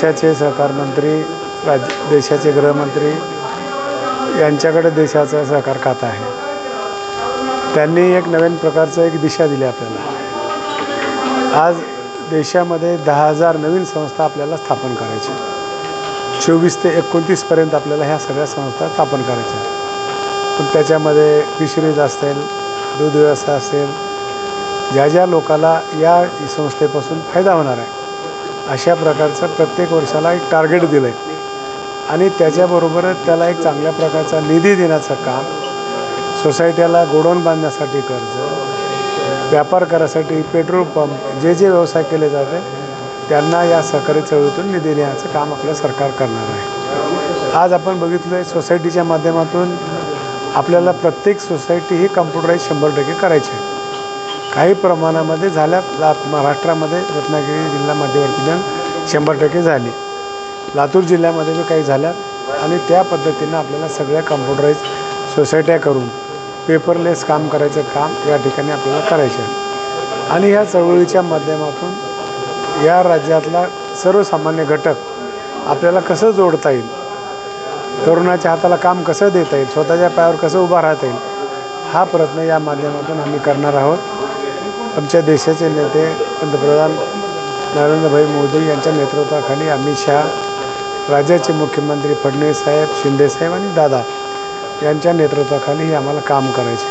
देशाचे सहकार मंत्री, देशाचे गृहमंत्री यांच्याकडे देशाचा सहकार खाता आहे। त्यांनी एक नवीन प्रकारचं एक दिशा दिली आपल्याला। आज देशामध्ये 10,000 नवीन संस्था आपल्याला स्थापन करायच्या। 24 ते 29 पर्यंत आपल्याला ह्या सगळ्या संस्था स्थापन करायच्या। पण त्याच्यामध्ये फिशरीज असेल, दूध व्यवसाय असेल, ज्या लोकाला या संस्थेपासून फायदा होणार आहे अशा प्रकारचं प्रत्येक वर्षाला एक टार्गेट दिलं आहे आणि त्याच्याबरोबरच त्याला एक चांगल्या प्रकारचा निधी देण्याचं काम, सोसायटीला गोडाऊन बांधण्यासाठी कर्ज, व्यापार करायसाठी पेट्रोल पंप, जे व्यवसाय केले जाते त्यांना या सहकारी चळवळीतून निधी देण्याचं काम आपलं सरकार करणार आहे। आज आपण बघितलं आहे सोसायटीच्या माध्यमातून आपल्याला प्रत्येक सोसायटी ही कम्प्युटराईज 100% करायची आहे। काही प्रमाणामध्ये झाल्या, महाराष्ट्रामध्ये रत्नागिरी जिल्हा मध्यवर्ती बँक 100% झाली, लातूर जिल्ह्यामध्ये बी काही झाल्या आणि त्या पद्धतीनं आपल्याला सगळ्या कम्प्युटराईज सोसायट्या करून पेपरलेस काम करायचं काम या ठिकाणी आपल्याला करायचं आहे। आणि ह्या चळवळीच्या माध्यमातून या राज्यातला सर्वसामान्य घटक आपल्याला कसं जोडता येईल, तरुणाच्या हाताला काम कसं देता येईल, स्वतःच्या पायावर कसं उभा राहता येईल, हा प्रयत्न या माध्यमातून आम्ही करणार आहोत। आमच्या देशाचे नेते पंतप्रधान नरेंद्र मोदी यांच्या नेतृत्वाखाली अमित शहा, राज्याचे मुख्यमंत्री फडणवीस साहेब, शिंदे साहेब आणि दादा यांच्या नेतृत्वाखाली आम्हाला काम करायचे।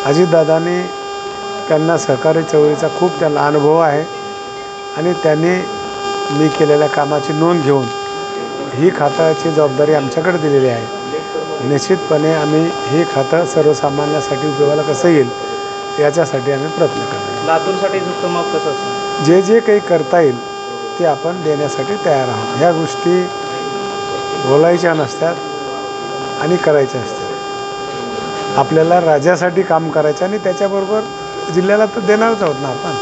अजितदादांनी त्यांना सहकारी चळवळीचा खूप त्यांना अनुभव आहे आणि त्यांनी मी केलेल्या कामाची नोंद घेऊन ही खात्याची जबाबदारी आमच्याकडे दिलेली आहे। निश्चितपणे आम्ही ही खातं सर्वसामान्यासाठी उपयोगाला कसं येईल याच्यासाठी आम्ही प्रयत्न करणार। लातूरसाठी झुकतं कसं असतं, जे काही करता येईल ते आपण देण्यासाठी तयार आहोत। ह्या गोष्टी बोलायच्या नसतात आणि करायच्या असतात। आपल्याला राज्यासाठी काम करायचं आणि त्याच्याबरोबर जिल्ह्याला तर देणारच आहोत ना आपण।